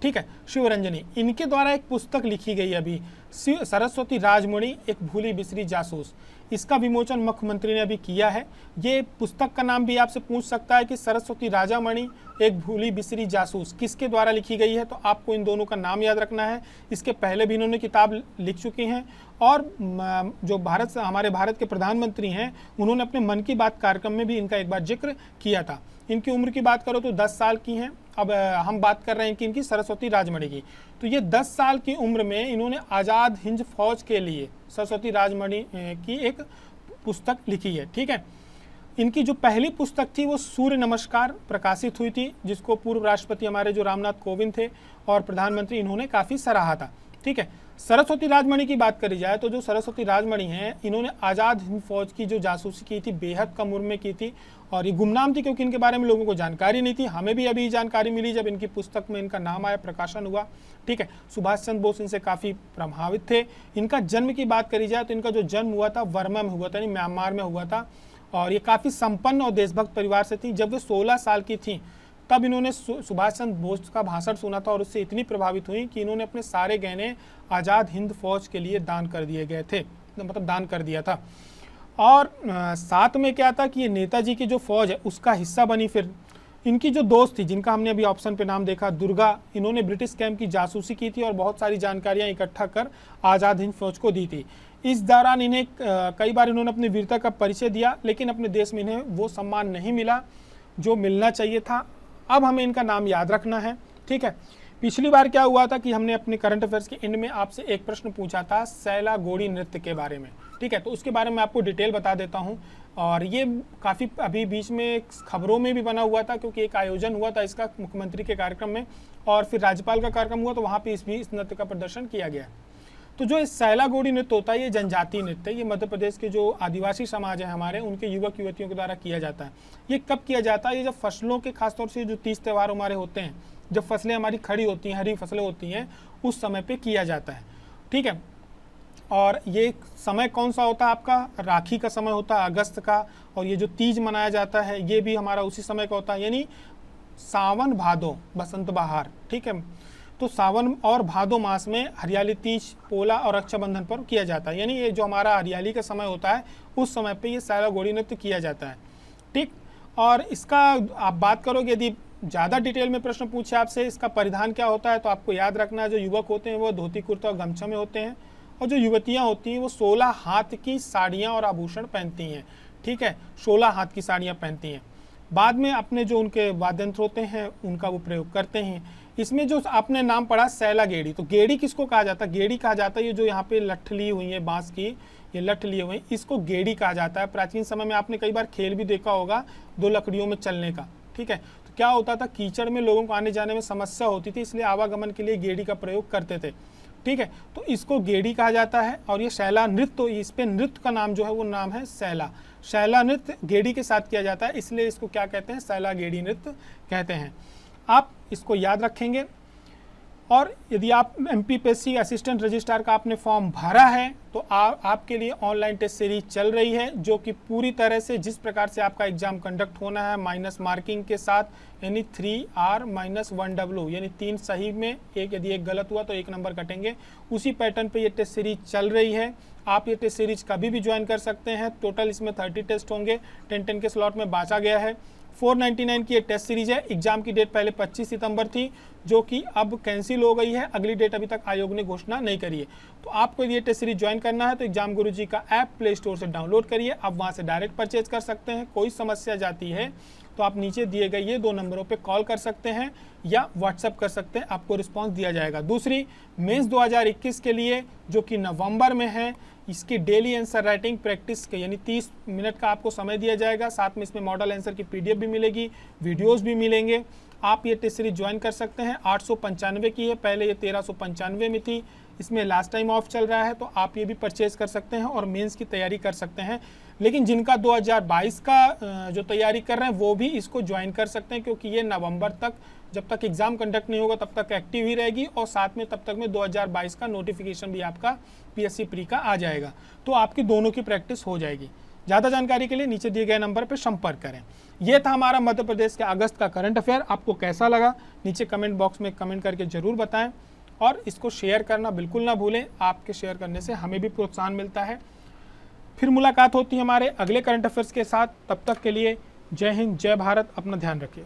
ठीक है, शिवरंजनी, इनके द्वारा एक पुस्तक लिखी गई अभी, सरस्वती राजमणि एक भूली बिसरी जासूस। इसका विमोचन मुख्यमंत्री ने अभी किया है। ये पुस्तक का नाम भी आपसे पूछ सकता है कि सरस्वती राजामणि एक भूली बिसरी जासूस किसके द्वारा लिखी गई है, तो आपको इन दोनों का नाम याद रखना है। इसके पहले भी इन्होंने किताब लिख चुकी हैं और जो हमारे भारत के प्रधानमंत्री हैं उन्होंने अपने मन की बात कार्यक्रम में भी इनका एक बार जिक्र किया था। इनकी उम्र की बात करो तो 10 साल की हैं। अब हम बात कर रहे हैं कि इनकी सरस्वती राजमणि की, तो ये 10 साल की उम्र में इन्होंने आज़ाद हिंद फौज के लिए सरस्वती राजमणि की एक पुस्तक लिखी है। ठीक है, इनकी जो पहली पुस्तक थी वो सूर्य नमस्कार प्रकाशित हुई थी, जिसको पूर्व राष्ट्रपति हमारे जो रामनाथ कोविंद थे और प्रधानमंत्री इन्होंने काफ़ी सराहा था। ठीक है, सरस्वती राजमणि की बात करी जाए तो जो सरस्वती राजमणि हैं इन्होंने आज़ाद हिंद फौज की जो जासूसी की थी बेहद कम उम्र में की थी और ये गुमनाम थी क्योंकि इनके बारे में लोगों को जानकारी नहीं थी। हमें भी अभी जानकारी मिली जब इनकी पुस्तक में इनका नाम आया, प्रकाशन हुआ। ठीक है, सुभाष चंद्र बोस इनसे काफ़ी प्रभावित थे। इनका जन्म की बात करी जाए तो इनका जो जन्म हुआ था वर्मा में हुआ था, यानी म्यांमार में हुआ था और ये काफ़ी संपन्न और देशभक्त परिवार से थी। जब वे 16 साल की थी तब इन्होंने सुभाष चंद्र बोस का भाषण सुना था और उससे इतनी प्रभावित हुई कि इन्होंने अपने सारे गहने आज़ाद हिंद फौज के लिए दान कर दिए गए थे, मतलब दान कर दिया था। और साथ में क्या था कि ये नेताजी की जो फौज है उसका हिस्सा बनी। फिर इनकी जो दोस्त थी जिनका हमने अभी ऑप्शन पे नाम देखा, दुर्गा, इन्होंने ब्रिटिश कैंप की जासूसी की थी और बहुत सारी जानकारियां इकट्ठा कर आज़ाद हिंद फौज को दी थी। इस दौरान इन्हें कई बार इन्होंने अपनी वीरता का परिचय दिया, लेकिन अपने देश में इन्हें वो सम्मान नहीं मिला जो मिलना चाहिए था। अब हमें इनका नाम याद रखना है। ठीक है, पिछली बार क्या हुआ था कि हमने अपने करंट अफेयर्स के एंड में आपसे एक प्रश्न पूछा था सैला गोड़ी नृत्य के बारे में। ठीक है, तो उसके बारे में आपको डिटेल बता देता हूं और ये काफ़ी अभी बीच में खबरों में भी बना हुआ था क्योंकि एक आयोजन हुआ था इसका मुख्यमंत्री के कार्यक्रम में और फिर राज्यपाल का कार्यक्रम हुआ तो वहाँ पर इस नृत्य का प्रदर्शन किया गया। तो जो सैला गोड़ी नृत्य होता है ये जनजातीय नृत्य है। ये मध्य प्रदेश के जो आदिवासी समाज है हमारे, उनके युवक युवतियों के द्वारा किया जाता है। ये कब किया जाता है? ये जब फसलों के खासतौर से जो 30 त्यौहार हमारे होते हैं, जब फसलें हमारी खड़ी होती हैं, हरी फसलें होती हैं, उस समय पे किया जाता है। ठीक है, और ये समय कौन सा होता है आपका? राखी का समय होता है, अगस्त का। और ये जो तीज मनाया जाता है ये भी हमारा उसी समय का होता है, यानी सावन भादो, बसंत बहार। ठीक है, तो सावन और भादो मास में हरियाली तीज, पोला और रक्षाबंधन पर किया जाता है, यानी ये जो हमारा हरियाली का समय होता है उस समय पे ये सैला गोड़ी नृत्य किया जाता है। ठीक, और इसका आप बात करोगे यदि ज़्यादा डिटेल में प्रश्न पूछे आपसे इसका परिधान क्या होता है तो आपको याद रखना है जो युवक होते हैं वो धोती कुर्ता और गमछा में होते हैं और जो युवतियाँ होती हैं वो 16 हाथ की साड़ियाँ और आभूषण पहनती हैं। ठीक है, 16 हाथ की साड़ियाँ पहनती हैं। बाद में अपने जो उनके वाद्य यंत्र होते हैं उनका वो प्रयोग करते हैं। इसमें जो आपने नाम पढ़ा सैला गेड़ी, तो गेड़ी किसको कहा जाता है? गेड़ी कहा जाता है ये जो यहाँ पे लठ ली हुई है बांस की, ये लठ लिए हुए हैं, इसको गेड़ी कहा जाता है। प्राचीन समय में आपने कई बार खेल भी देखा होगा 2 लकड़ियों में चलने का। ठीक है, तो क्या होता था कीचड़ में लोगों को आने जाने में समस्या होती थी, इसलिए आवागमन के लिए गेड़ी का प्रयोग करते थे। ठीक है, तो इसको गेड़ी कहा जाता है। और ये सैला नृत्य, तो इस पे नृत्य का नाम जो है वो नाम है सैला। सैला नृत्य गेड़ी के साथ किया जाता है, इसलिए इसको क्या कहते हैं? सैला गेड़ी नृत्य कहते हैं। आप इसको याद रखेंगे। और यदि आप MPPSC असिस्टेंट रजिस्ट्रार का आपने फॉर्म भरा है तो आपके लिए ऑनलाइन टेस्ट सीरीज चल रही है जो कि पूरी तरह से जिस प्रकार से आपका एग्जाम कंडक्ट होना है माइनस मार्किंग के साथ, यानी 3R - 1W, यानी 3 सही में एक, यदि एक गलत हुआ तो 1 नंबर कटेंगे, उसी पैटर्न पे ये टेस्ट सीरीज चल रही है। आप ये टेस्ट सीरीज कभी भी ज्वाइन कर सकते हैं। टोटल इसमें 30 टेस्ट होंगे, 10 के स्लॉट में बांटा गया है। 499 की ये टेस्ट सीरीज है। एग्जाम की डेट पहले 25 सितंबर थी जो कि अब कैंसिल हो गई है, अगली डेट अभी तक आयोग ने घोषणा नहीं करी है। तो आपको ये टेस्ट सीरीज ज्वाइन करना है तो एग्जाम गुरुजी का ऐप प्ले स्टोर से डाउनलोड करिए, आप वहाँ से डायरेक्ट परचेज कर सकते हैं। कोई समस्या जाती है तो आप नीचे दिए गए ये 2 नंबरों पे कॉल कर सकते हैं या व्हाट्सएप कर सकते हैं, आपको रिस्पांस दिया जाएगा। दूसरी, मेंस 2021 के लिए जो कि नवंबर में है, इसकी डेली आंसर राइटिंग प्रैक्टिस के यानी 30 मिनट का आपको समय दिया जाएगा। साथ में इसमें मॉडल आंसर की PDF भी मिलेगी, वीडियोस भी मिलेंगे। आप ये टेस्ट सीरीज ज्वाइन कर सकते हैं। 895 की है, पहले ये 1395 में थी, इसमें लास्ट टाइम ऑफ चल रहा है तो आप ये भी परचेज कर सकते हैं और मेंस की तैयारी कर सकते हैं। लेकिन जिनका 2022 का जो तैयारी कर रहे हैं वो भी इसको ज्वाइन कर सकते हैं क्योंकि ये नवंबर तक, जब तक एग्जाम कंडक्ट नहीं होगा तब तक एक्टिव ही रहेगी और साथ में तब तक में 2022 का नोटिफिकेशन भी आपका PSC प्री का आ जाएगा, तो आपकी दोनों की प्रैक्टिस हो जाएगी। ज़्यादा जानकारी के लिए नीचे दिए गए नंबर पर संपर्क करें। ये था हमारा मध्य प्रदेश के अगस्त का करंट अफेयर। आपको कैसा लगा नीचे कमेंट बॉक्स में कमेंट करके ज़रूर बताएं और इसको शेयर करना बिल्कुल ना भूलें। आपके शेयर करने से हमें भी प्रोत्साहन मिलता है। फिर मुलाकात होती है हमारे अगले करंट अफेयर्स के साथ। तब तक के लिए जय हिंद, जय भारत। अपना ध्यान रखिए।